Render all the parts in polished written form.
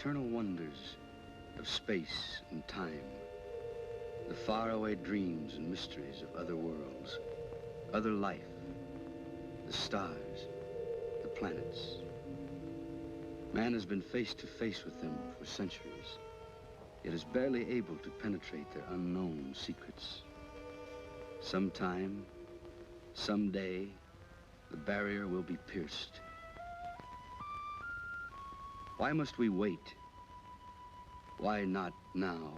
eternal wonders of space and time, the faraway dreams and mysteries of other worlds, other life, the stars, the planets. Man has been face to face with them for centuries, yet is barely able to penetrate their unknown secrets. Sometime, someday, the barrier will be pierced. Why must we wait? Why not now?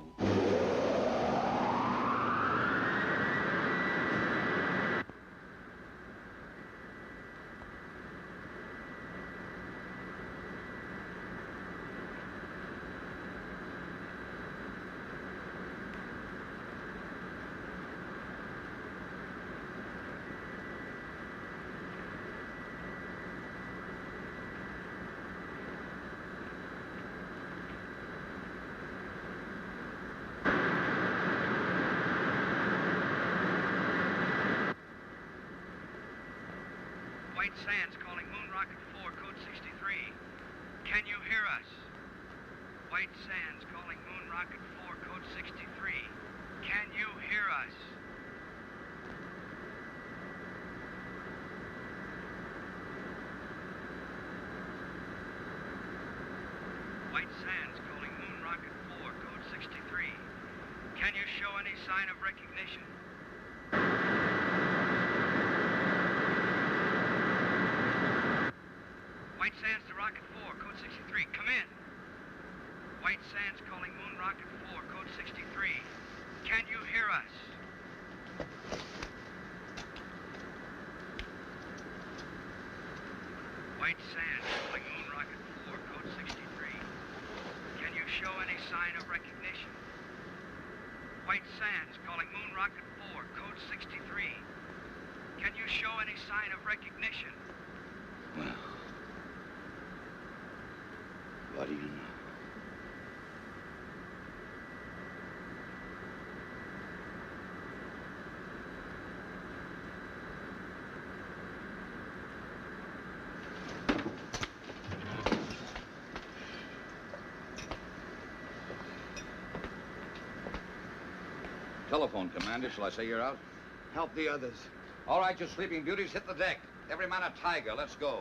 Sands calling Moon Rocket 4, code 63. Can you hear us? White Sands calling Moon Rocket 4, code 63. Can you hear us? White Sands calling Moon Rocket 4, code 63. Can you show any sign of recognition? White Sands to Rocket 4, code 63. Come in. White Sands calling Moon Rocket 4, code 63. Can you hear us? White Sands calling Moon Rocket 4, code 63. Can you show any sign of recognition? White Sands calling Moon Rocket 4, code 63. Can you show any sign of recognition? Well, what do you know? Telephone, Commander. Shall I say you're out? Help the others. All right, you sleeping beauties, hit the deck. Every man a tiger. Let's go.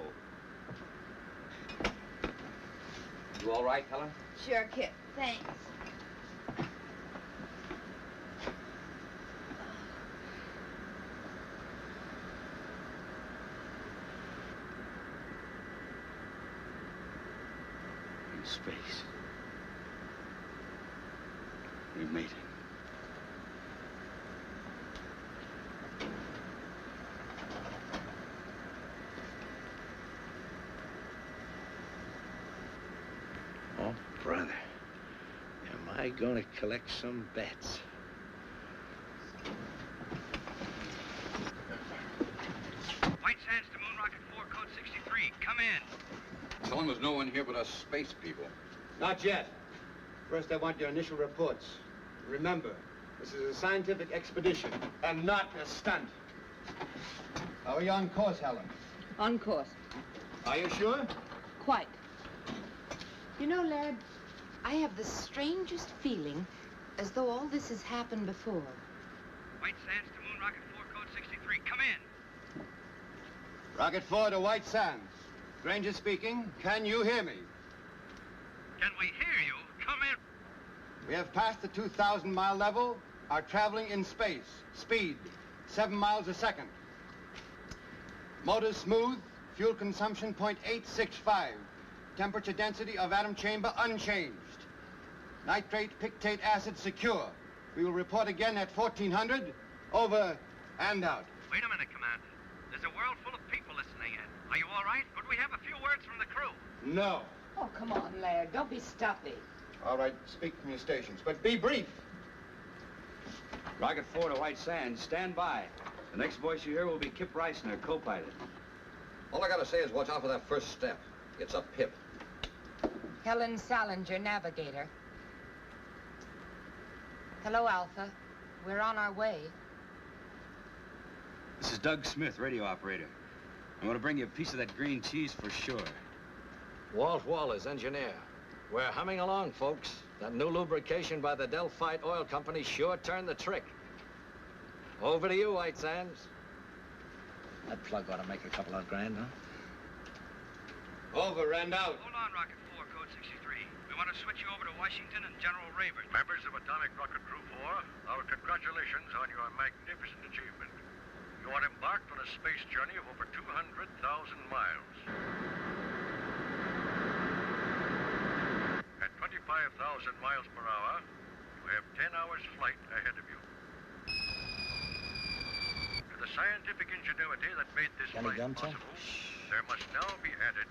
You all right, Helen? Sure, Kip. Thanks. In space. We've made it. Brother, am I going to collect some bets? White Sands to Moon Rocket 4, code 63. Come in. Tell him there's no one here but us space people. Not yet. First, I want your initial reports. Remember, this is a scientific expedition and not a stunt. How are you on course, Helen? On course. Are you sure? Quite. You know, Laird, I have the strangest feeling as though all this has happened before. White Sands to Moon Rocket 4, code 63. Come in. Rocket 4 to White Sands. Grainger speaking. Can you hear me? Can we hear you? Come in. We have passed the 2,000-mile level, are traveling in space. Speed, 7 miles a second. Motors smooth, fuel consumption 0.865. Temperature density of atom chamber unchanged. Nitrate pictate acid secure. We will report again at 1400. Over and out. Wait a minute, Commander. There's a world full of people listening in. Are you all right? Could we have a few words from the crew? No. Oh, come on, Laird. Don't be stuffy. All right, speak from your stations, but be brief. Rocket 4 to White Sands, stand by. The next voice you hear will be Kip Reissner, co-pilot. All I gotta say is watch out for that first step. It's a pip. Helen Salinger, navigator. Hello, Alpha. We're on our way. This is Doug Smith, radio operator. I'm going to bring you a piece of that green cheese for sure. Walt Wallace, engineer. We're humming along, folks. That new lubrication by the Delphite Oil Company sure turned the trick. Over to you, White Sands. That plug ought to make a couple of grand, huh? Over and out. Hold on, Rocket 4, code 63. We want to switch you over to Washington and General Rayburn. Members of Atomic Rocket Crew 4, our congratulations on your magnificent achievement. You are embarked on a space journey of over 200,000 miles. At 25,000 miles per hour, you have 10 hours flight ahead of you. To the scientific ingenuity that made this flight possible, there must now be added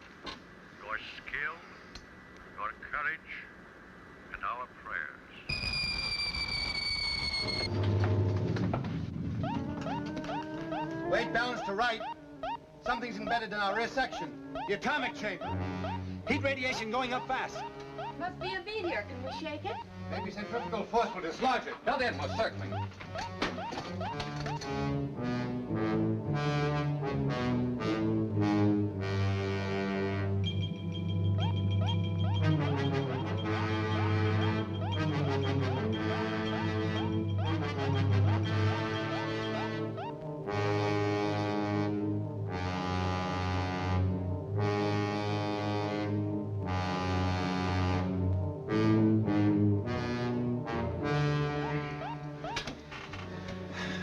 your skill, your courage, and our prayers. Weight balance to right. Something's embedded in our rear section. The atomic chamber. Heat radiation going up fast. Must be a meteor. Can we shake it? Maybe centrifugal force will dislodge it. Well, then, most certainly.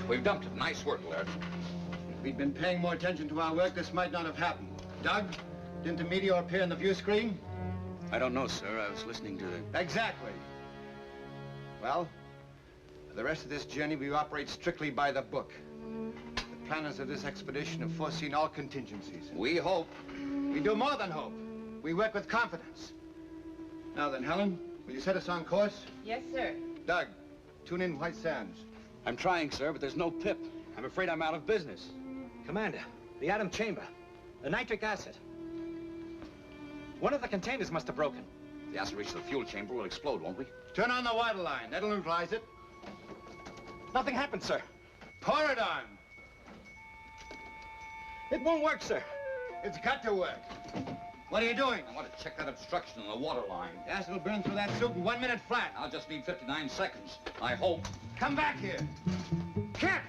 We've dumped it. Nice work, Laird. If we'd been paying more attention to our work, this might not have happened. Doug, didn't the meteor appear on the view screen? I don't know, sir. I was listening to the... Exactly. Well, for the rest of this journey, we operate strictly by the book. The planners of this expedition have foreseen all contingencies. We hope. We do more than hope. We work with confidence. Now then, Helen, will you set us on course? Yes, sir. Doug, tune in White Sands. I'm trying, sir, but there's no pip. I'm afraid I'm out of business. Commander, the atom chamber, the nitric acid. One of the containers must have broken. The acid reaches the fuel chamber, will explode, won't we? Turn on the water line. That'll neutralize it. Nothing happened, sir. Pour it on. It won't work, sir. It's got to work. What are you doing? I want to check that obstruction in the water line. The acid will burn through that suit in 1 minute flat. I'll just need 59 seconds. I hope. Come back here. Kip!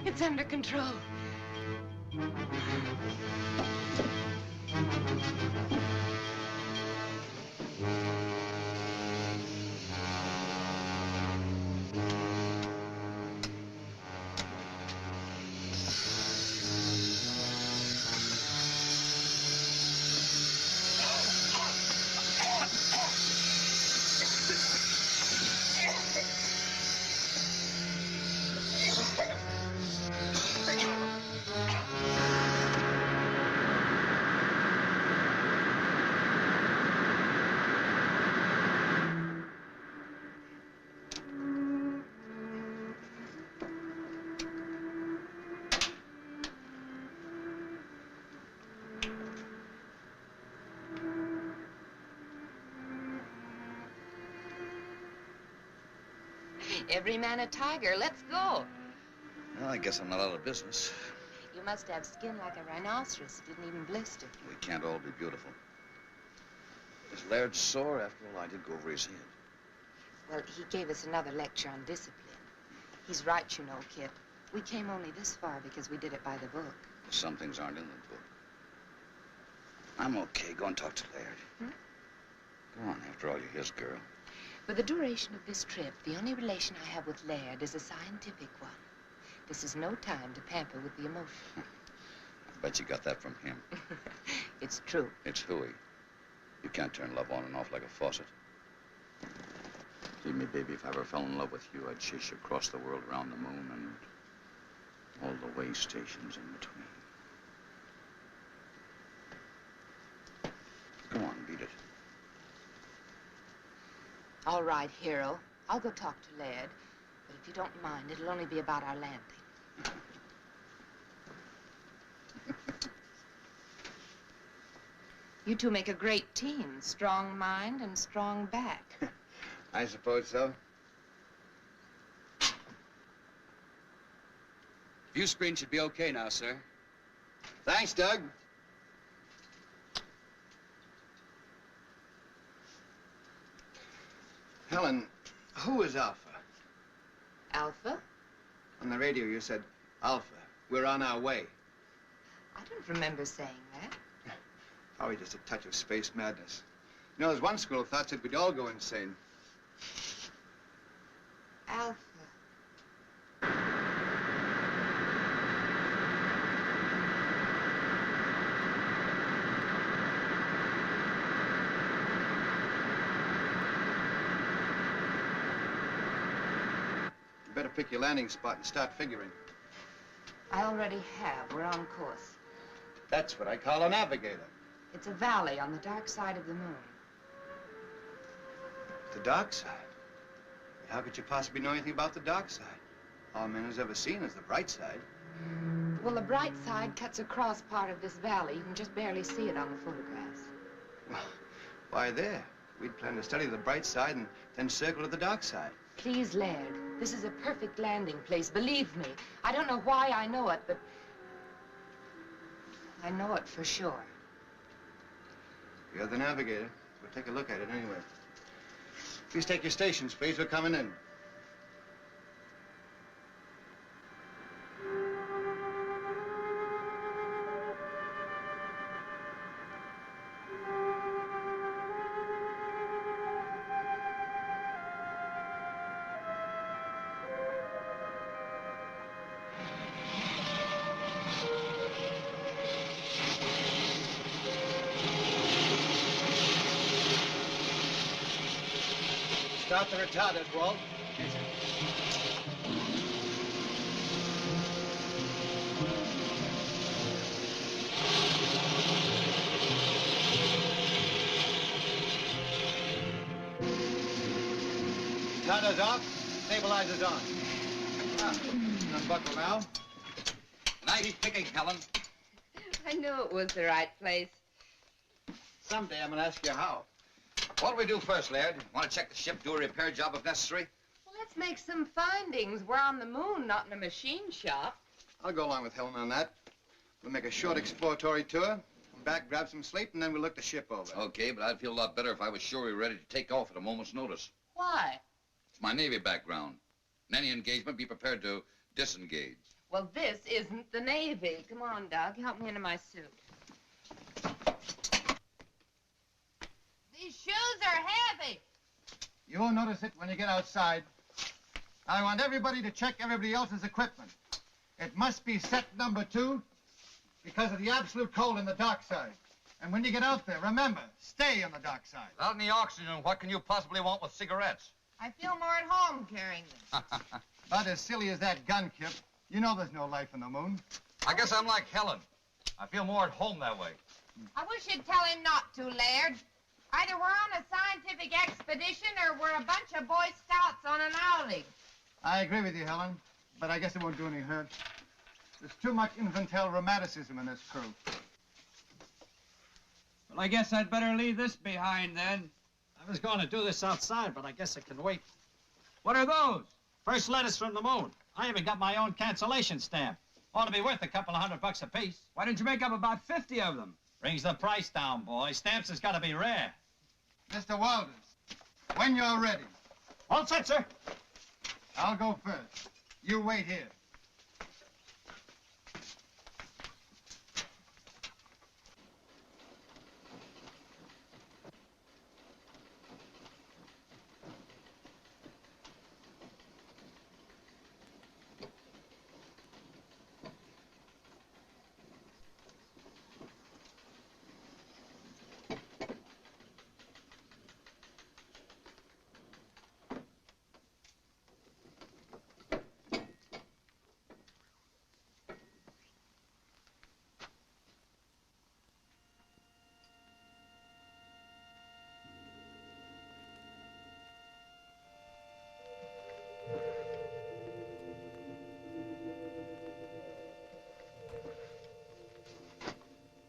It's under control. Every man a tiger. Let's go. Well, I guess I'm not out of business. You must have skin like a rhinoceros. It didn't even blister. We can't all be beautiful. Is Laird sore? After all, I did go over his head. Well, he gave us another lecture on discipline. He's right, you know, Kip. We came only this far because we did it by the book. Some things aren't in the book. I'm okay. Go and talk to Laird. Go on. After all, you're his girl. For the duration of this trip, the only relation I have with Laird is a scientific one. This is no time to pamper with the emotion. I bet you got that from him. It's true. It's hooey. You can't turn love on and off like a faucet. See me, baby, if I ever fell in love with you, I'd chase you across the world, around the moon, and all the way stations in between. Go on, beat it. All right, hero. I'll go talk to Laird. But if you don't mind, it'll only be about our landing. You two make a great team. Strong mind and strong back. I suppose so. View screen should be okay now, sir. Thanks, Doug. Helen, who is Alpha? Alpha? On the radio, you said, Alpha, we're on our way. I don't remember saying that. Probably just a touch of space madness. You know, there's one school of thought that we'd all go insane. Alpha. You better pick your landing spot and start figuring. I already have. We're on course. That's what I call a navigator. It's a valley on the dark side of the moon. The dark side? How could you possibly know anything about the dark side? All man has ever seen is the bright side. Well, the bright side cuts across part of this valley. You can just barely see it on the photographs. Well, why there? We'd plan to study the bright side and then circle to the dark side. Please, Laird, this is a perfect landing place. Believe me. I don't know why I know it, but I know it for sure. You're the navigator. We'll take a look at it anyway. Please take your stations, please. We're coming in. Start the retarders, Walt. Yes, sir. Retarders off, stabilizers on. Unbuckle now. Nice picking, Helen. I knew it was the right place. Someday I'm gonna ask you how. What'll we do first, Laird? Want to check the ship, do a repair job if necessary? Well, let's make some findings. We're on the moon, not in a machine shop. I'll go along with Helen on that. We'll make a short exploratory tour, come back, grab some sleep, and then we'll look the ship over. Okay, but I'd feel a lot better if I was sure we were ready to take off at a moment's notice. Why? It's my Navy background. In any engagement, be prepared to disengage. Well, this isn't the Navy. Come on, Doug. Help me into my suit. These shoes are heavy. You'll notice it when you get outside. I want everybody to check everybody else's equipment. It must be set number 2 because of the absolute cold in the dock side. And when you get out there, remember, stay on the dock side. Without any oxygen, what can you possibly want with cigarettes? I feel more at home carrying them. About as silly as that gun, Kip. You know there's no life on the moon. I guess I'm like Helen. I feel more at home that way. I wish you'd tell him not to, Laird. Either we're on a scientific expedition or we're a bunch of Boy Scouts on an outing. I agree with you, Helen, but I guess it won't do any hurt. There's too much infantile rheumatism in this crew. Well, I guess I'd better leave this behind, then. I was going to do this outside, but I guess it can wait. What are those? First letters from the moon. I even got my own cancellation stamp. Ought to be worth a couple of $100 apiece. Why didn't you make up about 50 of them? Brings the price down, boy. Stamps has got to be rare. Mr. Walters, when you're ready. All set, sir. I'll go first. You wait here.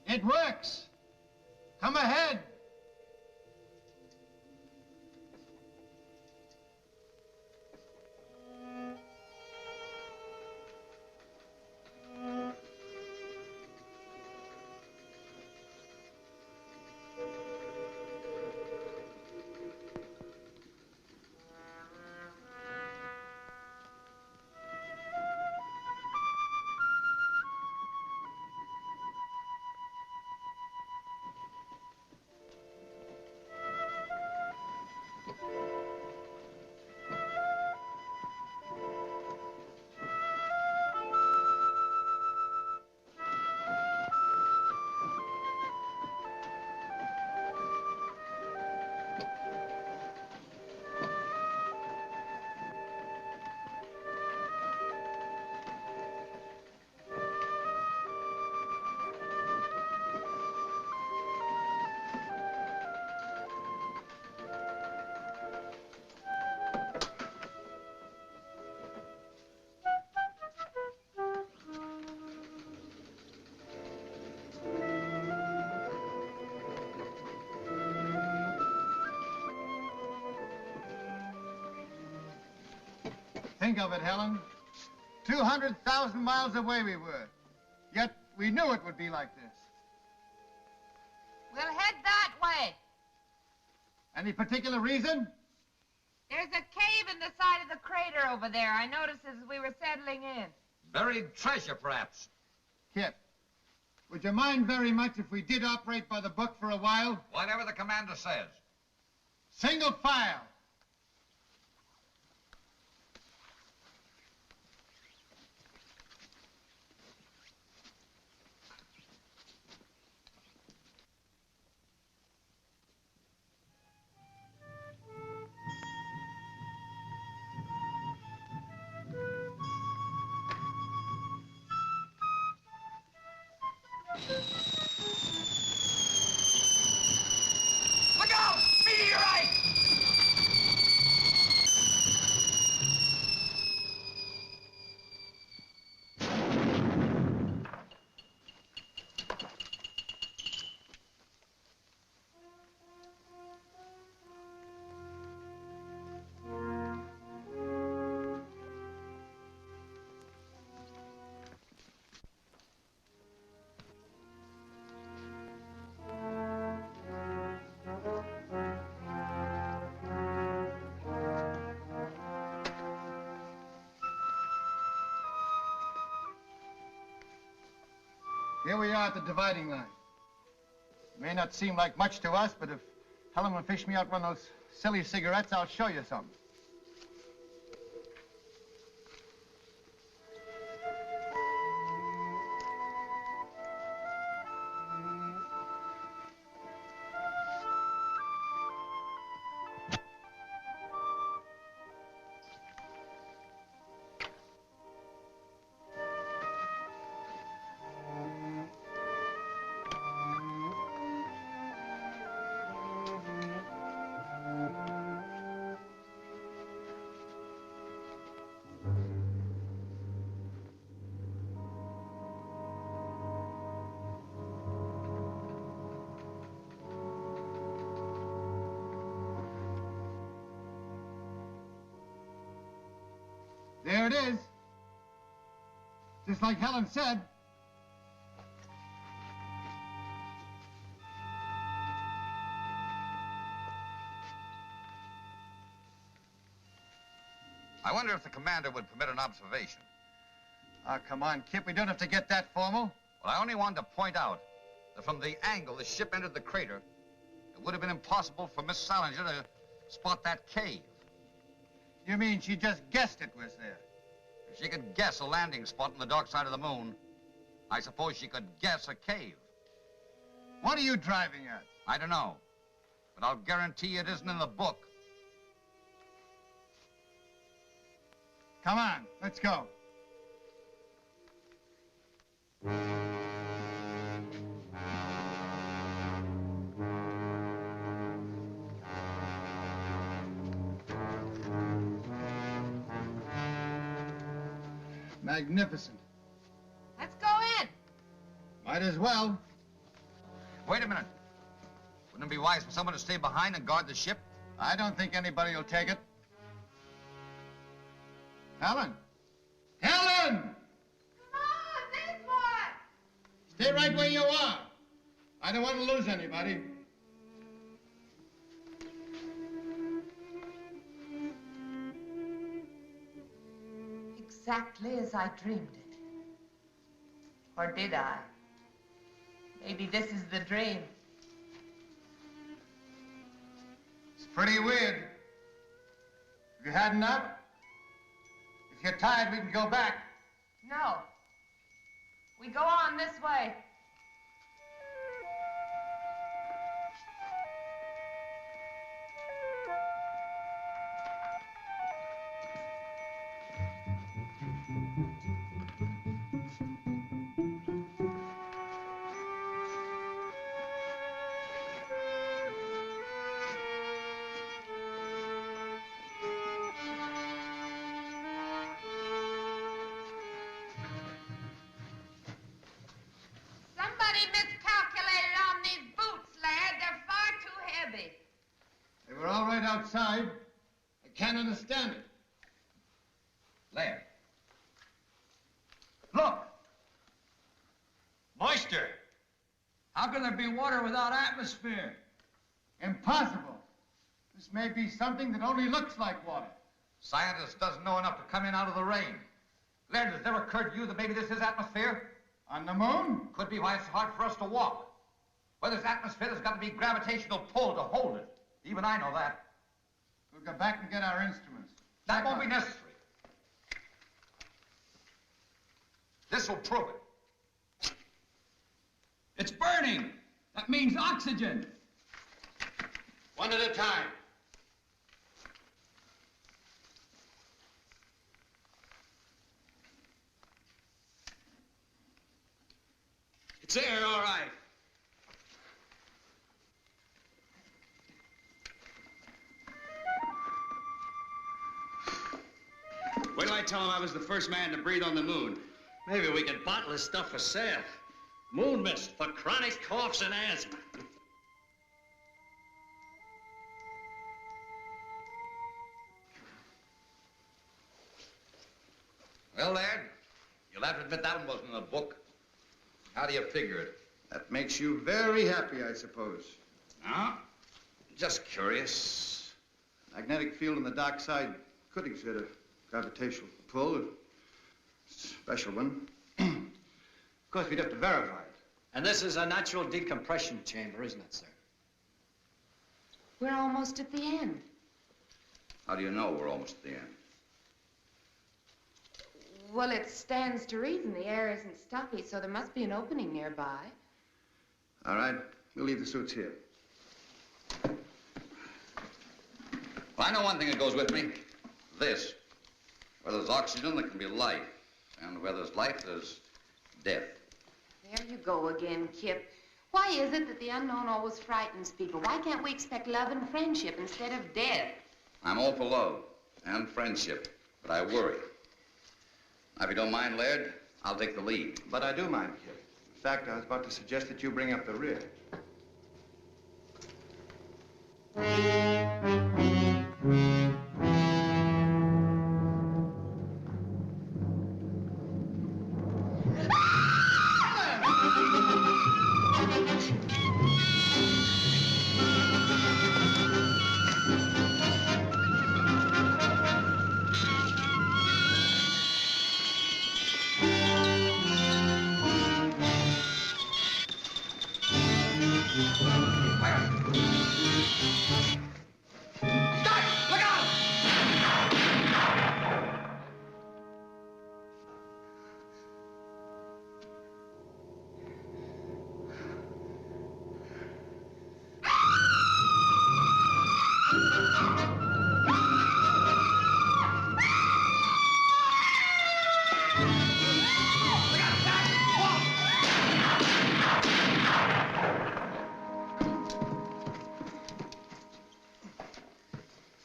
It works. Come ahead. Think of it, Helen. 200,000 miles away we were. Yet we knew it would be like this. We'll head that way. Any particular reason? There's a cave in the side of the crater over there. I noticed as we were settling in. Buried treasure, perhaps. Kip, would you mind very much if we did operate by the book for a while? Whatever the commander says. Single file. Look out! Meteorite! Here we are at the dividing line. It may not seem like much to us, but if Helen will fish me out one of those silly cigarettes, I'll show you something. There it is. Just like Helen said. I wonder if the commander would permit an observation. Oh, come on, Kip. We don't have to get that formal. Well, I only wanted to point out that from the angle the ship entered the crater, it would have been impossible for Miss Salinger to spot that cave. You mean she just guessed it was there? If she could guess a landing spot on the dark side of the moon, I suppose she could guess a cave. What are you driving at? I don't know, but I'll guarantee it isn't in the book. Come on, let's go. Magnificent. Let's go in. Might as well. Wait a minute. Wouldn't it be wise for someone to stay behind and guard the ship? I don't think anybody will take it. Helen! Helen! Come on, this one. Stay right where you are. I don't want to lose anybody. Exactly as I dreamed it. Or did I? Maybe this is the dream. It's pretty weird. Have you had enough? If you're tired, we can go back. No. We go on this way. Somebody miscalculated on these boots, Laird. They're far too heavy. They were all right outside. I can't understand it. Laird. Look! Moisture! How can there be water without atmosphere? Impossible. This may be something that only looks like water. Scientist doesn't know enough to come in out of the rain. Laird, has it ever occurred to you that maybe this is atmosphere? On the moon? Could be why it's hard for us to walk. Where there's atmosphere, there's got to be gravitational pull to hold it. Even I know that. We'll go back and get our instruments. That won't be necessary. This will prove it. It's burning! That means oxygen! One at a time. It's air, all right. Wait till I tell him I was the first man to breathe on the moon. Maybe we could bottle this stuff for sale. Moon mist for chronic coughs and asthma. Well, Laird, you'll have to admit that one wasn't in the book. How do you figure it? That makes you very happy, I suppose. No? Just curious. Magnetic field on the dark side could exert a gravitational pull, a special one. course, we'd have to verify it. And this is a natural decompression chamber, isn't it, sir? We're almost at the end. How do you know we're almost at the end? Well, it stands to reason the air isn't stuffy, so there must be an opening nearby. All right, we'll leave the suits here. Well, I know one thing that goes with me. This. Where there's oxygen, there can be life. And where there's life, there's death. There you go again, Kip. Why is it that the unknown always frightens people? Why can't we expect love and friendship instead of death? I'm all for love and friendship, but I worry. Now, if you don't mind, Laird, I'll take the lead. But I do mind, Kip. In fact, I was about to suggest that you bring up the rear.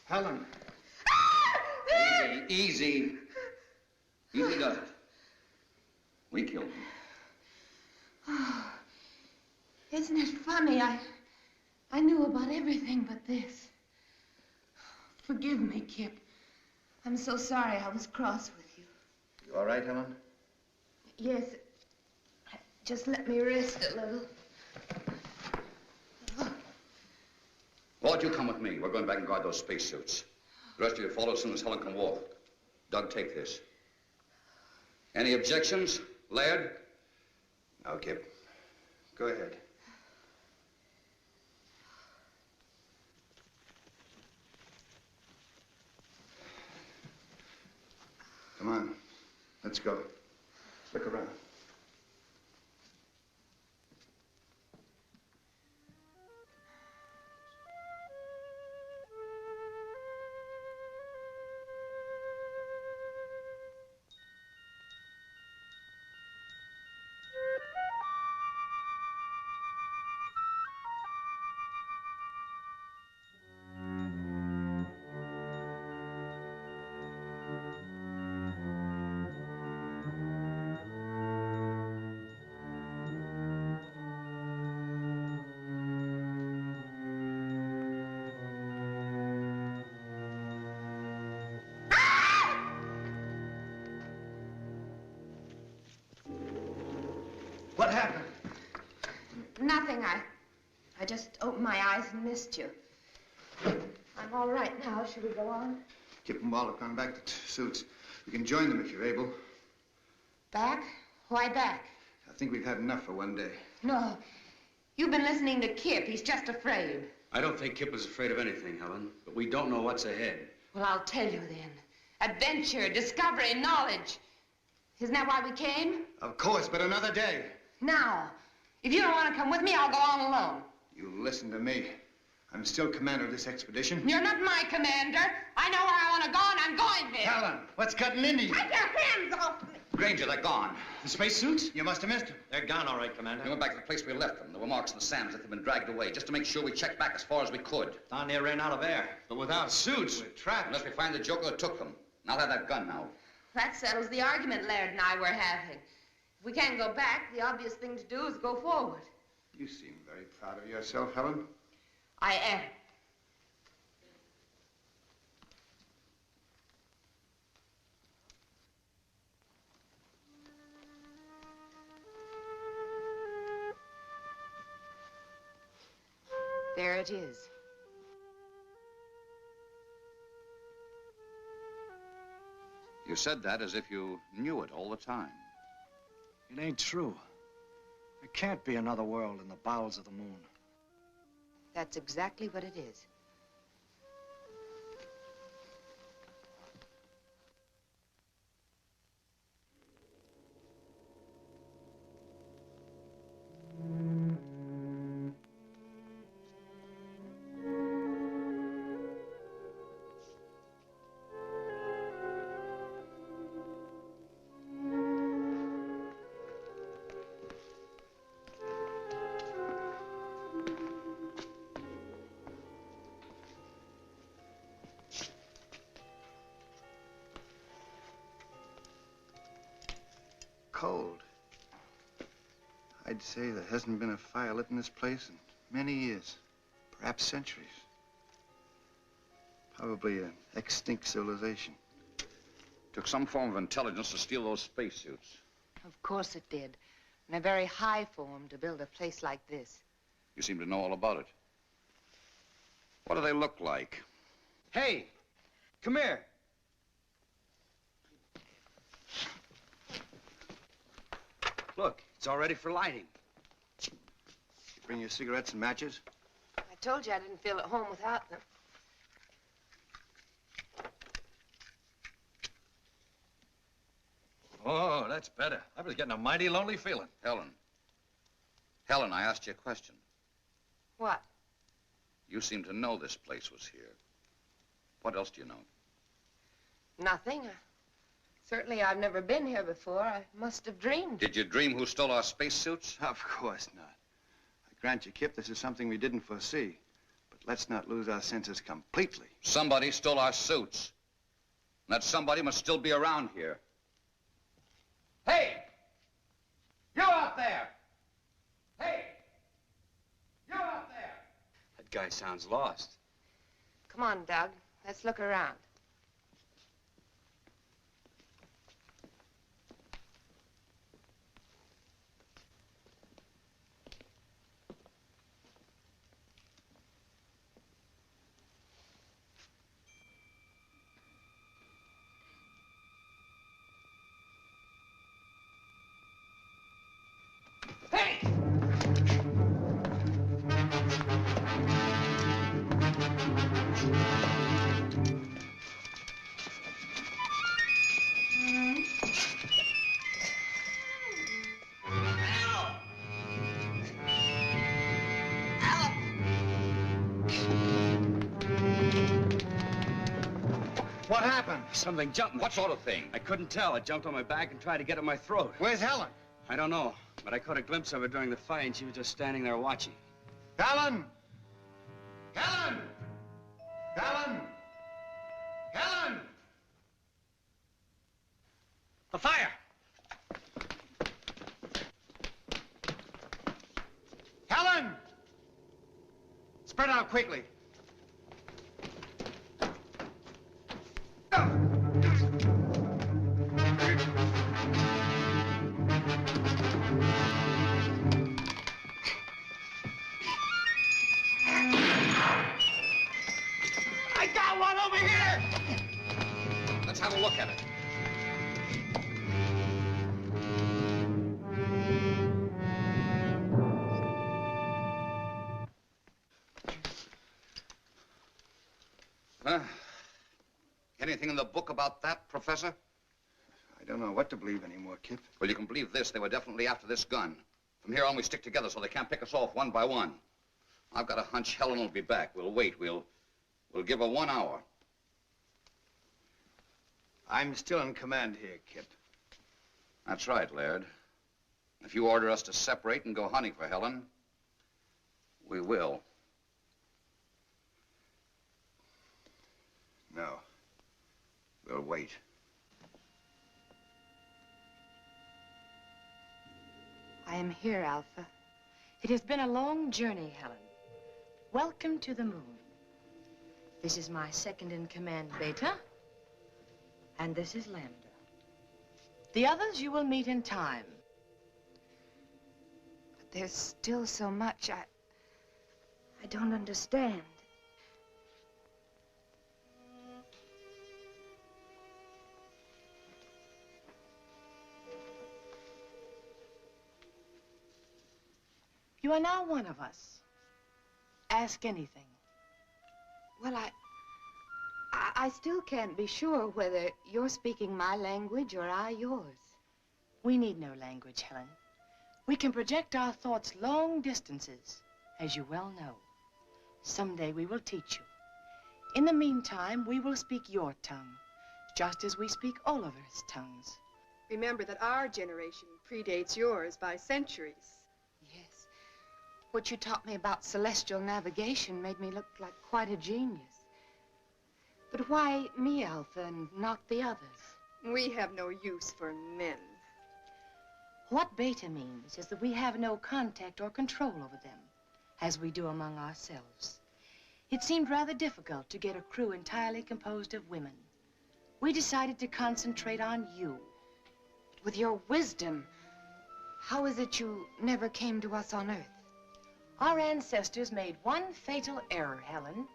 Helen. Easy. Easy does it. We killed him. Oh, isn't it funny? I knew about everything but this. Forgive me, Kip. I'm so sorry I was cross with you. You all right, Helen? Yes. Just let me rest a little. Ward, you come with me. We're going back and guard those spacesuits. The rest of you follow as soon as Helen can walk. Doug, take this. Any objections, Laird? No, Kip. Go ahead. Come on. Let's go. Look around. What happened? Nothing. I just opened my eyes and missed you. I'm all right now. Should we go on? Kip and Wall have gone back to suits. We can join them if you're able. Back? Why back? I think we've had enough for one day. No. You've been listening to Kip. He's just afraid. I don't think Kip is afraid of anything, Helen, but we don't know what's ahead. Well, I'll tell you then. Adventure, discovery, knowledge. Isn't that why we came? Of course, but another day. Now, if you don't want to come with me, I'll go on alone. You listen to me. I'm still commander of this expedition. You're not my commander. I know where I want to go, and I'm going there. Helen, what's cutting into you? Take your hands off me. Granger, they're gone. The spacesuits? You must have missed them. They're gone, all right, Commander. We went back to the place we left them. There were marks in the sand as if they'd been dragged away, just to make sure we checked back as far as we could. Down there ran out of air. But without suits, we're trapped. Unless we find the joker that took them. And I'll have that gun now. That settles the argument Laird and I were having. If we can't go back, the obvious thing to do is go forward. You seem very proud of yourself, Helen. I am. There it is. You said that as if you knew it all the time. It ain't true. can't be another world in the bowels of the moon. That's exactly what it is. Cold. I'd say there hasn't been a fire lit in this place in many years, perhaps centuries. Probably an extinct civilization. Took some form of intelligence to steal those spacesuits. Of course it did. And a very high form to build a place like this. You seem to know all about it. What do they look like? Hey, come here. Look, it's all ready for lighting. You bring your cigarettes and matches? I told you I didn't feel at home without them. Oh, that's better. I was getting a mighty lonely feeling. Helen. Helen, I asked you a question. What? You seem to know this place was here. What else do you know? Nothing. Certainly I've never been here before. I must have dreamed. Did you dream who stole our spacesuits? Of course not. I grant you, Kip, this is something we didn't foresee. But let's not lose our senses completely. Somebody stole our suits. And that somebody must still be around here. Hey! You out there! Hey! You out there! That guy sounds lost. Come on, Doug. Let's look around. What happened? Something jumped me. What sort of thing? I couldn't tell. It jumped on my back and tried to get at my throat. Where's Helen? I don't know, but I caught a glimpse of her during the fight, and she was just standing there watching. Helen! Helen! Helen! Helen! A fire! Helen! Spread out quickly. I got one over here! Let's have a look at it. Anything in the book about that, Professor? I don't know what to believe anymore, Kip. Well, you can believe this. They were definitely after this gun. From here on, we stick together so they can't pick us off one by one. I've got a hunch Helen will be back. We'll wait. We'll give her 1 hour. I'm still in command here, Kip. That's right, Laird. If you order us to separate and go hunting for Helen, we will. No. We'll wait. I am here, Alpha. It has been a long journey, Helen. Welcome to the moon. This is my second in command, Beta. And this is Lambda. The others you will meet in time. But there's still so much I don't understand. You are now one of us. Ask anything. Well, I still can't be sure whether you're speaking my language or I yours. We need no language, Helen. We can project our thoughts long distances, as you well know. Someday we will teach you. In the meantime, we will speak your tongue, just as we speak Oliver's tongues. Remember that our generation predates yours by centuries. Yes. What you taught me about celestial navigation made me look like quite a genius. But why me, Alpha, and not the others? We have no use for men. What beta means is that we have no contact or control over them, as we do among ourselves. It seemed rather difficult to get a crew entirely composed of women. We decided to concentrate on you. With your wisdom, how is it you never came to us on Earth? Our ancestors made one fatal error, Helen.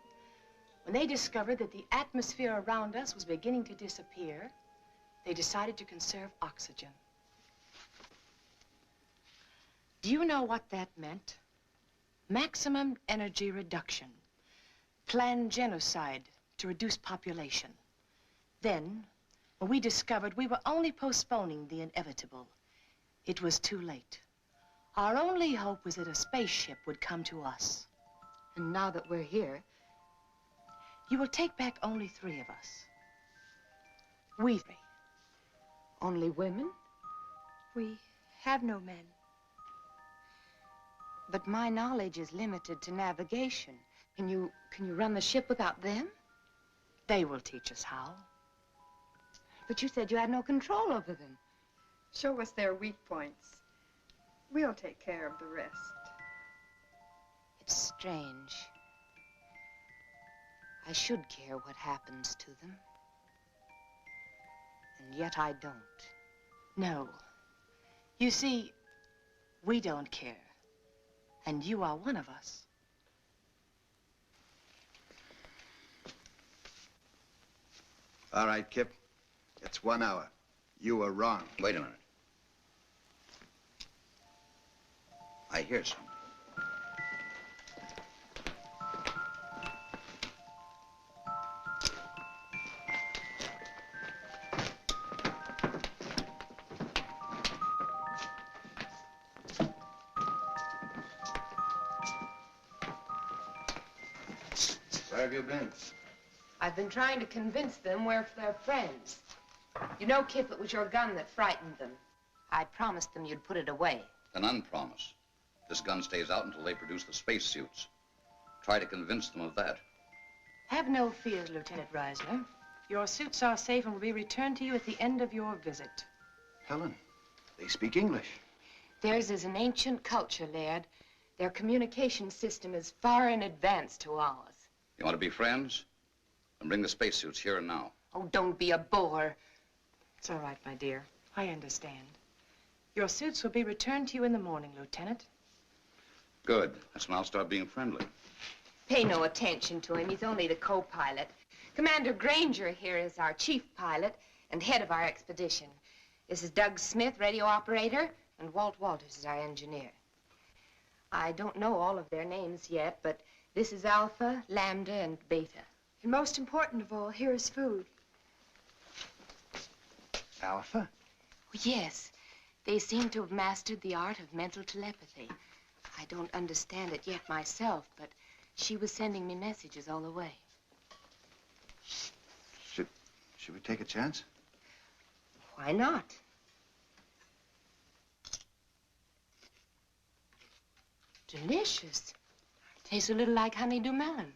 When they discovered that the atmosphere around us was beginning to disappear, they decided to conserve oxygen. Do you know what that meant? Maximum energy reduction. Planned genocide to reduce population. Then, when we discovered we were only postponing the inevitable, it was too late. Our only hope was that a spaceship would come to us. And now that we're here, you will take back only 3 of us. We 3. Only women? We have no men. But my knowledge is limited to navigation. Can you run the ship without them? They will teach us how. But you said you had no control over them. Show us their weak points. We'll take care of the rest. It's strange. I should care what happens to them. And yet I don't. No. You see, we don't care. And you are one of us. All right, Kip. It's 1 hour. You were wrong. Wait a minute. I hear something. Where have you been? I've been trying to convince them we're their friends. You know, Kip, it was your gun that frightened them. I promised them you'd put it away. An unpromise. This gun stays out until they produce the spacesuits. Try to convince them of that. Have no fears, Lieutenant Reissner. Your suits are safe and will be returned to you at the end of your visit. Helen, they speak English. Theirs is an ancient culture, Laird. Their communication system is far in advance to ours. You want to be friends? Then bring the spacesuits here and now. Oh, don't be a bore. It's all right, my dear. I understand. Your suits will be returned to you in the morning, Lieutenant. Good. That's when I'll start being friendly. Pay no attention to him. He's only the co-pilot. Commander Grainger here is our chief pilot and head of our expedition. This is Doug Smith, radio operator, and Walt Walters is our engineer. I don't know all of their names yet, but this is Alpha, Lambda, and Beta. And most important of all, here is food. Alpha? Oh, yes. They seem to have mastered the art of mental telepathy. I don't understand it yet myself, but she was sending me messages all the way. Should we take a chance? Why not? Delicious. Tastes a little like honeydew melon.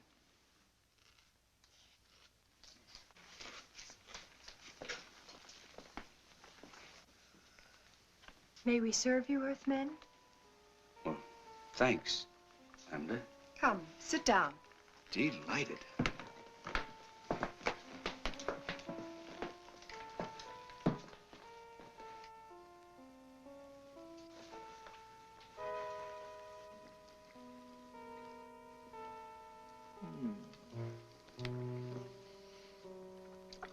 May we serve you, Earthmen? Well, thanks, Lambda. Come, sit down. Delighted.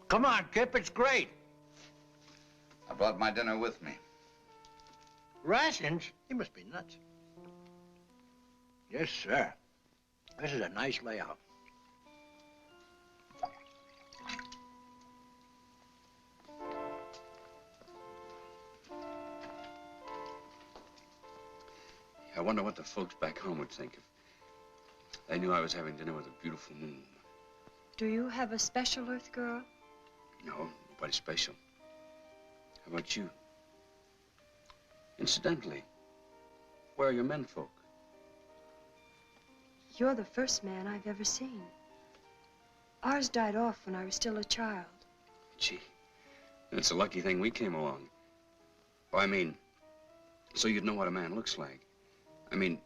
Come on, Kip, it's great. I brought my dinner with me. Rations? You must be nuts. Yes, sir. This is a nice layout. I wonder what the folks back home would think if they knew I was having dinner with a beautiful moon. Do you have a special Earth girl? No, nobody special. How about you? Incidentally, where are your menfolk? You're the first man I've ever seen. Ours died off when I was still a child. Gee, it's a lucky thing we came along. Oh, I mean, so you'd know what a man looks like. I mean,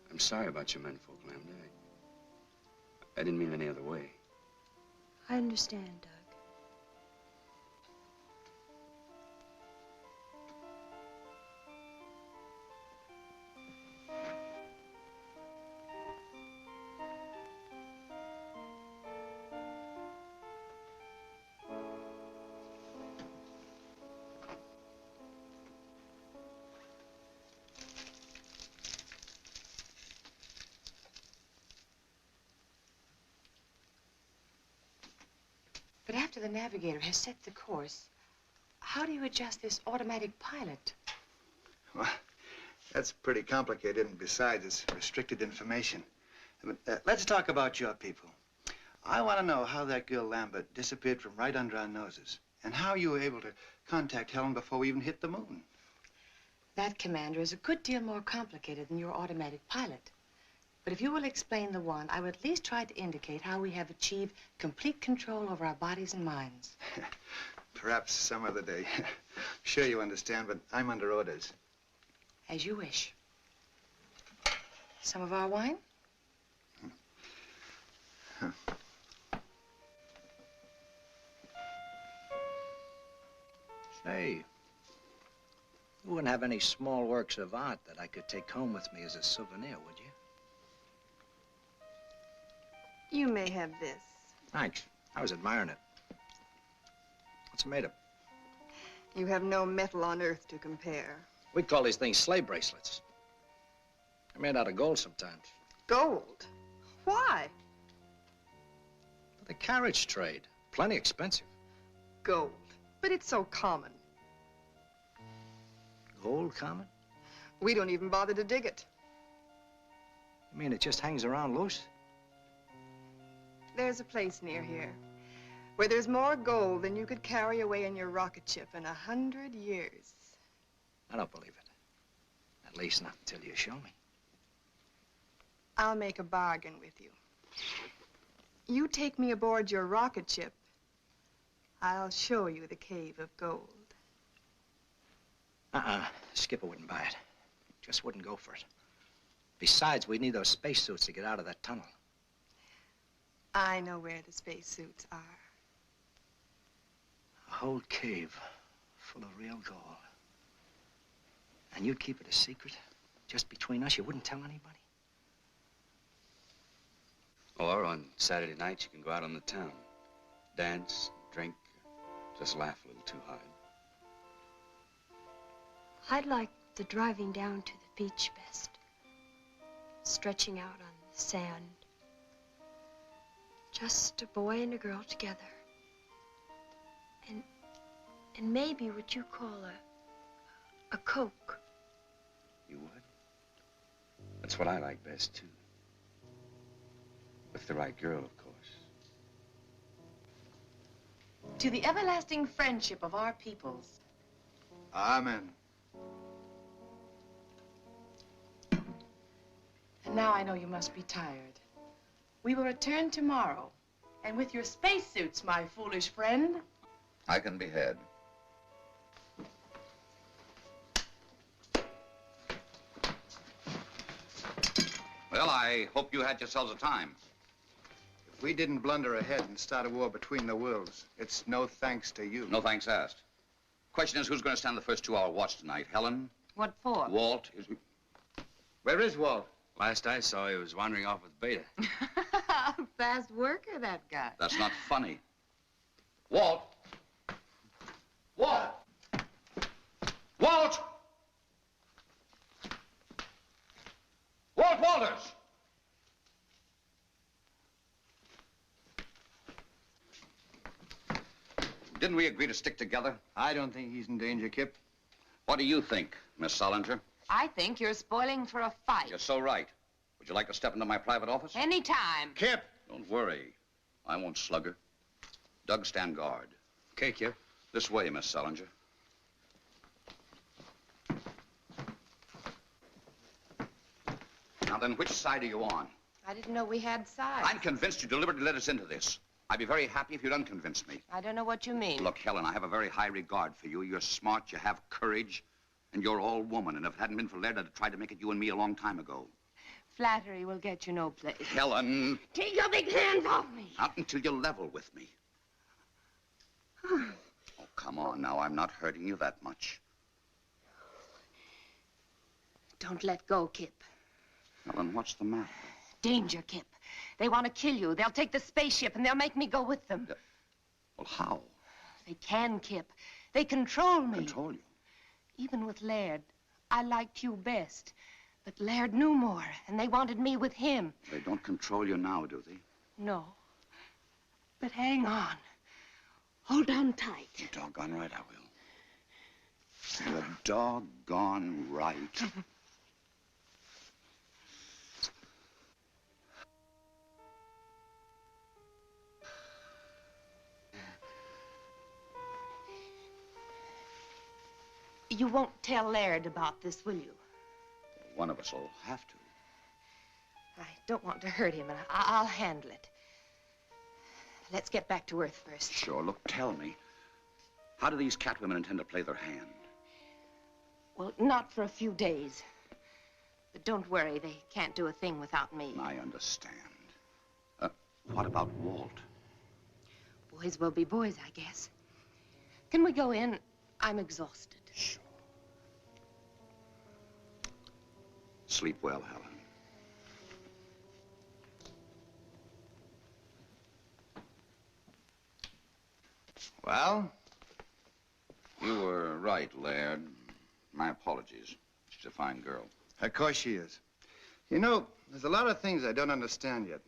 I'm sorry about your menfolk, Lambda. I didn't mean any other way. I understand, Doug. But after the navigator has set the course, how do you adjust this automatic pilot? Well, that's pretty complicated, and besides, it's restricted information. But, let's talk about your people. I want to know how that girl Lambert disappeared from right under our noses, and how you were able to contact Helen before we even hit the moon. That, Commander, is a good deal more complicated than your automatic pilot. But if you will explain the one, I will at least try to indicate how we have achieved complete control over our bodies and minds. Perhaps some other day. Sure you understand, but I'm under orders. As you wish. Some of our wine? Huh. Say, you wouldn't have any small works of art that I could take home with me as a souvenir, would you? You may have this. Thanks. I was admiring it. What's it made of? You have no metal on Earth to compare. We call these things sleigh bracelets. They're made out of gold sometimes. Gold? Why? For the carriage trade. Plenty expensive. Gold. But it's so common. Gold common? We don't even bother to dig it. You mean it just hangs around loose? There's a place near here where there's more gold than you could carry away in your rocket ship in 100 years. I don't believe it. At least not until you show me. I'll make a bargain with you. You take me aboard your rocket ship, I'll show you the cave of gold. Skipper wouldn't buy it. Just wouldn't go for it. Besides, we'd need those spacesuits to get out of that tunnel. I know where the spacesuits are. A whole cave full of real gold. And you'd keep it a secret? Just between us? You wouldn't tell anybody? Or on Saturday nights, you can go out on the town. Dance, drink, just laugh a little too hard. I'd like the driving down to the beach best. Stretching out on the sand. Just a boy and a girl together. And maybe what you call a Coke. You would? That's what I like best, too. With the right girl, of course. To the everlasting friendship of our peoples. Amen. And now I know you must be tired. We will return tomorrow. And with your spacesuits, my foolish friend. I can be had. Well, I hope you had yourselves a time. If we didn't blunder ahead and start a war between the worlds, it's no thanks to you. No thanks asked. Question is, who's going to stand the first 2-hour watch tonight? Helen? What for? Walt? Where is Walt? Last I saw, he was wandering off with Beta. Fast worker, that guy. That's not funny. Walt! Walt! Walt! Walt! Walt Walters! Didn't we agree to stick together? I don't think he's in danger, Kip. What do you think, Miss Solinger? I think you're spoiling for a fight. You're so right. Would you like to step into my private office? Anytime. Kip! Don't worry. I won't slug her. Doug, stand guard. Okay, Kip. This way, Miss Solinger. Now then, which side are you on? I didn't know we had sides. I'm convinced you deliberately led us into this. I'd be very happy if you'd unconvince me. I don't know what you mean. Look, Helen, I have a very high regard for you. You're smart, you have courage, and you're all woman. And if it hadn't been for Laird, I'd have tried to make it you and me a long time ago. Flattery will get you no place. Helen! Take your big hands off me. Not until you're level with me. Oh, come on now. I'm not hurting you that much. Don't let go, Kip. Helen, what's the matter? Danger, Kip. They want to kill you. They'll take the spaceship and they'll make me go with them. Well, how? They can, Kip. They control me. Control you? Even with Laird, I liked you best. But Laird knew more, and they wanted me with him. They don't control you now, do they? No. But hang on. Hold on tight. You're doggone right I will. You're doggone right. You won't tell Laird about this, will you? One of us will have to. I don't want to hurt him, and I'll handle it. Let's get back to Earth first. Sure. Look, tell me. How do these catwomen intend to play their hand? Well, not for a few days. But don't worry, they can't do a thing without me. I understand. What about Walt? Boys will be boys, I guess. Can we go in? I'm exhausted. Sure. Sleep well, Helen. Well? You were right, Laird. My apologies. She's a fine girl. Of course she is. You know, there's a lot of things I don't understand yet.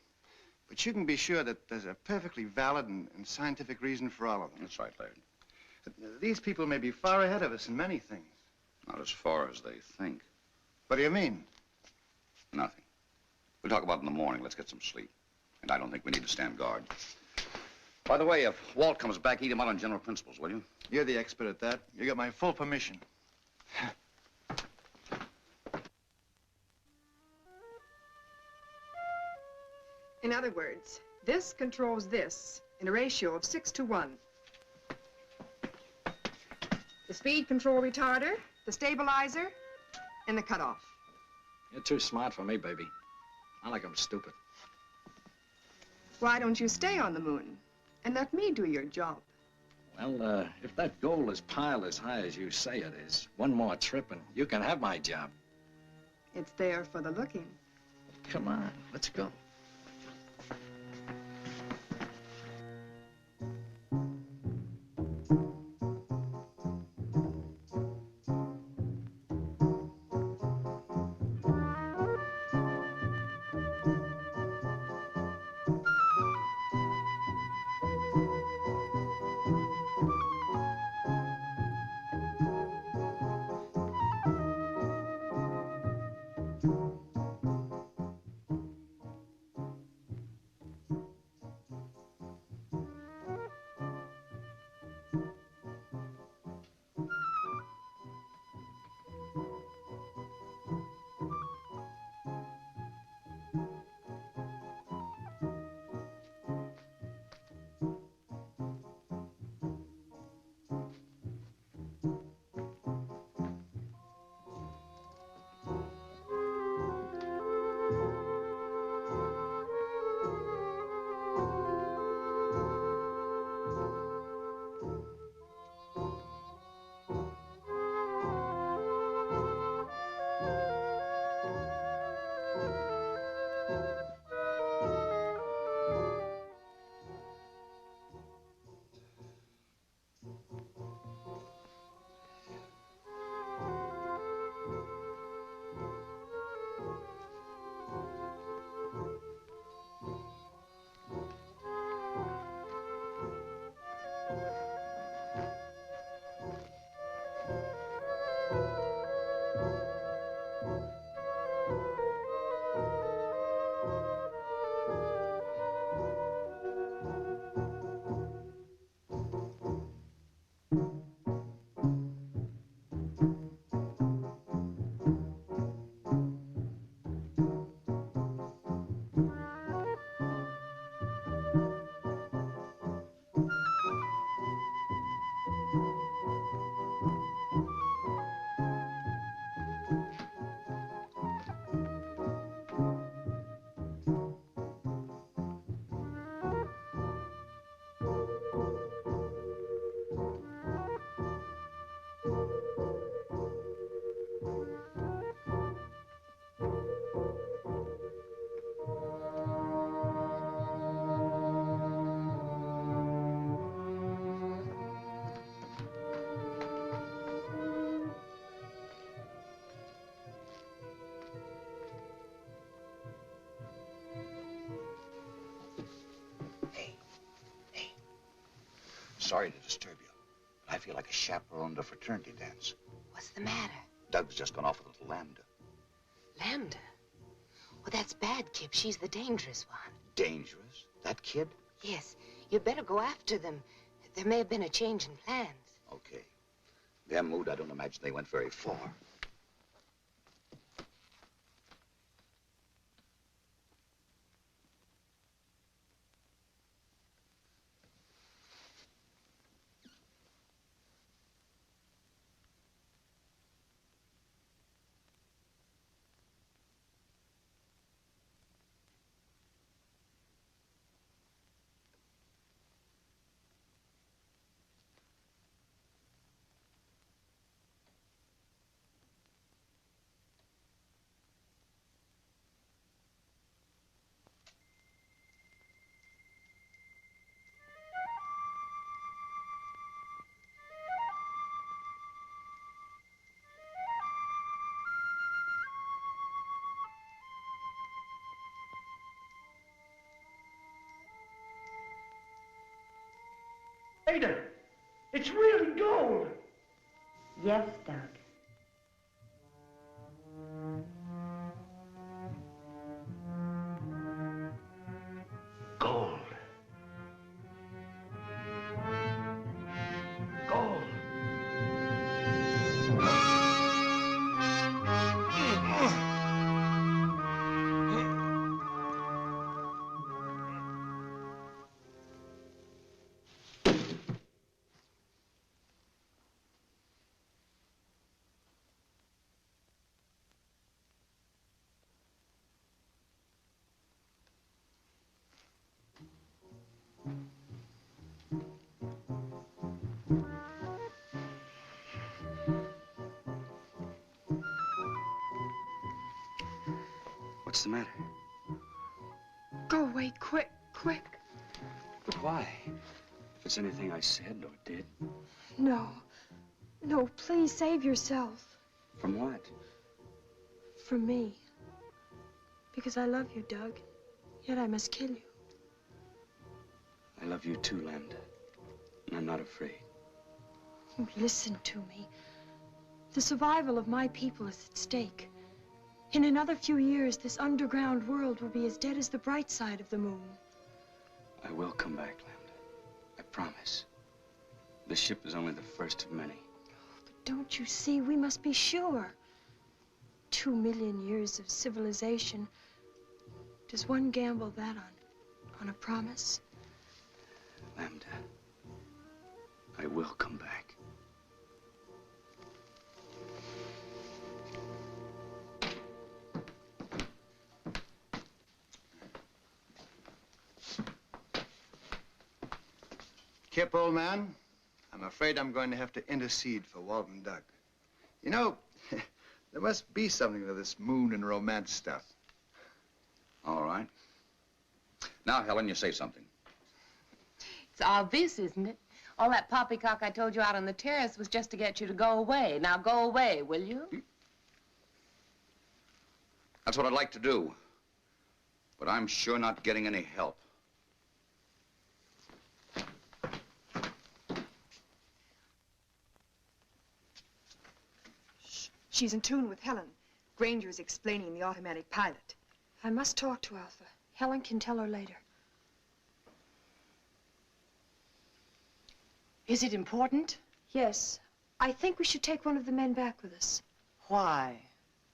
But you can be sure that there's a perfectly valid and scientific reason for all of them. That's right, Laird. These people may be far ahead of us in many things. Not as far as they think. What do you mean? Nothing. We'll talk about it in the morning. Let's get some sleep. And I don't think we need to stand guard. By the way, if Walt comes back, eat him out on general principles, will you? You're the expert at that. You got my full permission. In other words, this controls this in a ratio of 6 to 1. The speed control retarder, the stabilizer, and the cutoff. You're too smart for me, baby. I like 'em stupid. Why don't you stay on the moon and let me do your job? Well, if that goal is piled as high as you say it is, one more trip and you can have my job. It's there for the looking. Come on, let's go. sorry to disturb you, but I feel like a chaperone to a fraternity dance. What's the matter? Doug's just gone off with little Lambda. Lambda? Well, that's bad, Kip. She's the dangerous one. Dangerous? That kid? Yes. You'd better go after them. There may have been a change in plans. Okay. Their mood, I don't imagine they went very far. Ada, it's really gold. Yes, Doug. Gold. Gold. What's the matter? Go away, quick, quick. But why? If it's anything I said or did. No. No, please save yourself. From what? From me. Because I love you, Doug. Yet I must kill you. I love you too, Lambda. And I'm not afraid. Oh, listen to me. The survival of my people is at stake. In another few years, this underground world will be as dead as the bright side of the moon. I will come back, Lambda. I promise. The ship is only the first of many. But don't you see, we must be sure. 2 million years of civilization. Does one gamble that on a promise? Lambda, I will come back. Kip, old man, I'm afraid I'm going to have to intercede for Walton Doug. You know, there must be something to this moon and romance stuff. All right. Now, Helen, you say something. It's obvious, isn't it? All that poppycock I told you out on the terrace was just to get you to go away. Now go away, will you? That's what I'd like to do. But I'm sure not getting any help. She's in tune with Helen. Grainger's explaining the automatic pilot. I must talk to Alpha. Helen can tell her later. Is it important? Yes. I think we should take one of the men back with us. Why?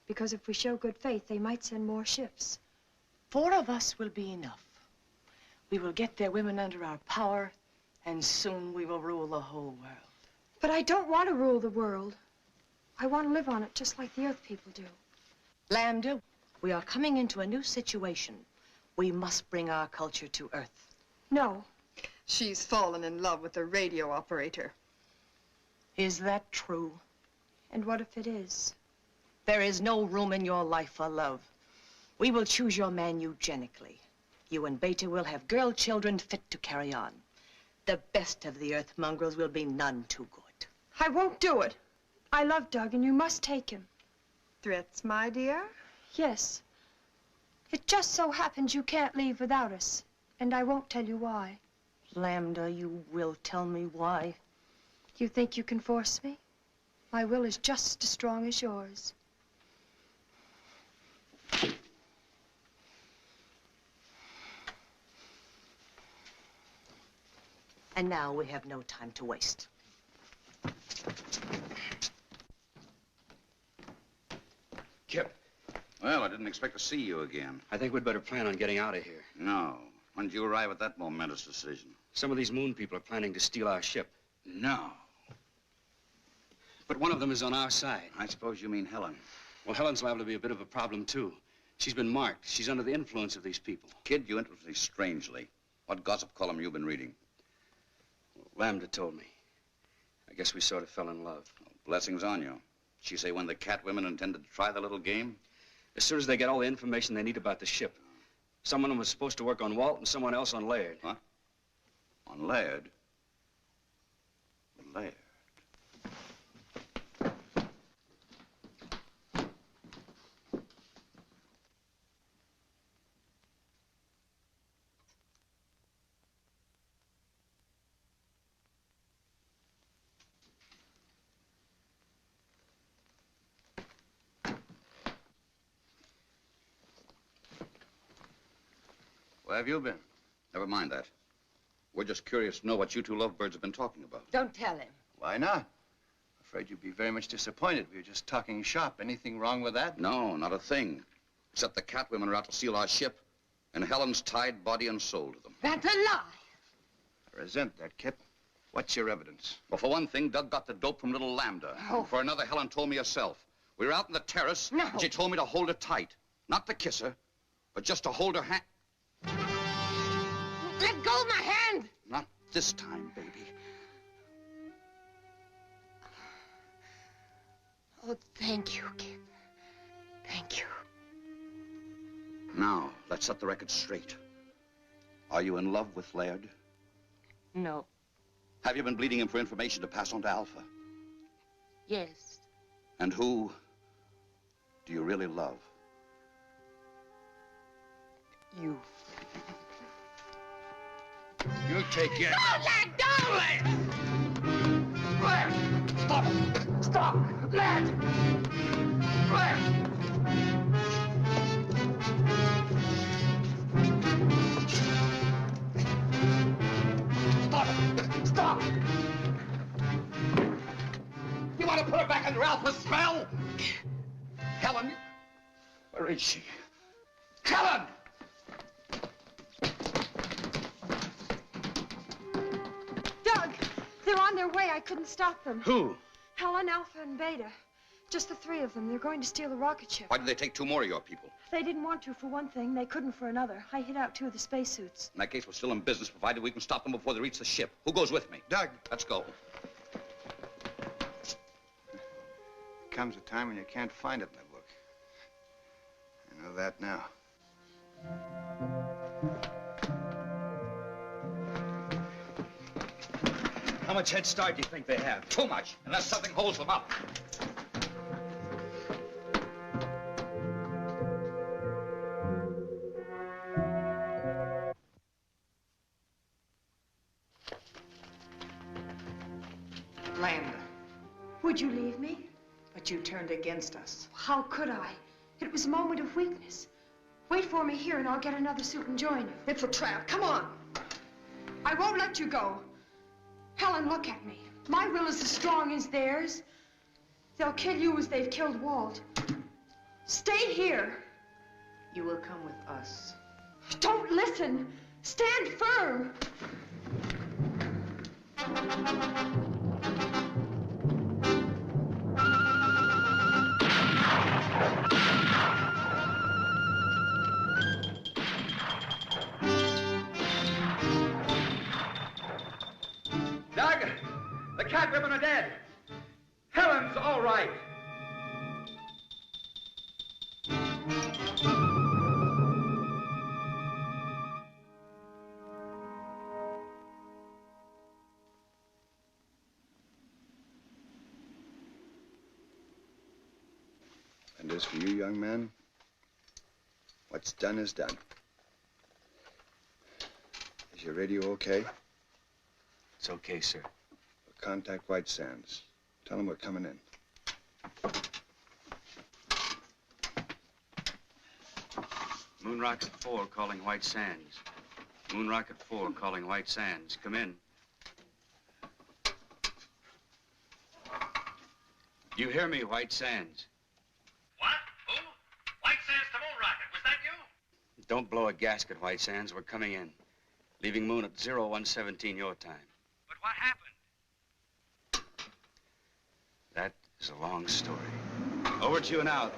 Because if we show good faith, they might send more ships. 4 of us will be enough. We will get their women under our power, and soon we will rule the whole world. But I don't want to rule the world. I want to live on it just like the Earth people do. Lambda, we are coming into a new situation. We must bring our culture to Earth. No. She's fallen in love with the radio operator. Is that true? And what if it is? There is no room in your life for love. We will choose your man eugenically. You and Beta will have girl children fit to carry on. The best of the Earth mongrels will be none too good. I won't do it. I love Doug, and you must take him. Threats, my dear? Yes. It just so happens you can't leave without us, and I won't tell you why. Lambda, you will tell me why. You think you can force me? My will is just as strong as yours. And now we have no time to waste. Kip. Well, I didn't expect to see you again. I think we'd better plan on getting out of here. No. When did you arrive at that momentous decision? Some of these moon people are planning to steal our ship. No. But one of them is on our side. I suppose you mean Helen. Well, Helen's liable to be a bit of a problem, too. She's been marked. She's under the influence of these people. Kid, you interest me strangely. What gossip column you been reading? Lambda told me. I guess we sort of fell in love. Well, blessings on you. She say when the cat women intended to try the little game? As soon as they get all the information they need about the ship. Someone of them was supposed to work on Walt and someone else on Laird. Huh? On Laird? Laird. Where have you been? Never mind that. We're just curious to know what you two lovebirds have been talking about. Don't tell him. Why not? Afraid you'd be very much disappointed. We were just talking shop. Anything wrong with that? No, not a thing. Except the cat women are out to steal our ship, and Helen's tied body and soul to them. That's a lie. I resent that, Kip. What's your evidence? Well, for one thing, Doug got the dope from little Lambda. Oh. For another, Helen told me herself. We were out on the terrace, No. and she told me to hold her tight. Not to kiss her, but just to hold her hand. Let go of my hand! Not this time, baby. Oh, thank you, Kip. Thank you. Now, let's set the record straight. Are you in love with Laird? No. Have you been bleeding him for information to pass on to Alpha? Yes. And who do you really love? You. You take it. Don't let go! Laird! Stop! Stop! Laird! Laird! Stop it! Stop! You want to put her back under Alpha's spell? Helen, where is she? Helen! Doug, they're on their way. I couldn't stop them. Who? Helen, Alpha, and Beta. Just the three of them. They're going to steal the rocket ship. Why did they take two more of your people? They didn't want to for one thing. They couldn't for another. I hid out two of the spacesuits. In that case, we're still in business, provided we can stop them before they reach the ship. Who goes with me? Doug. Let's go. There comes a time when you can't find it in the book. I know that now. How much head start do you think they have? Too much, unless something holds them up. Lambda, Would you leave me? but you turned against us. How could I? It was a moment of weakness. Wait for me here and I'll get another suit and join you. It's a trap. Come on. I won't let you go. Helen, look at me. My will is as strong as theirs. They'll kill you as they've killed Walt. Stay here. You will come with us. Don't listen. Stand firm. Doug, the cat women are dead. Helen's all right. And as for you, young man, what's done is done. Is your radio okay? It's okay, sir. Contact White Sands. Tell them we're coming in. Moon Rocket 4 calling White Sands. Moon Rocket 4 calling White Sands. Come in. You hear me, White Sands? What? Who? White Sands to Moon Rocket. Was that you? Don't blow a gasket, White Sands. We're coming in. Leaving Moon at 0117 your time. But what happened? That is a long story. Over to you now.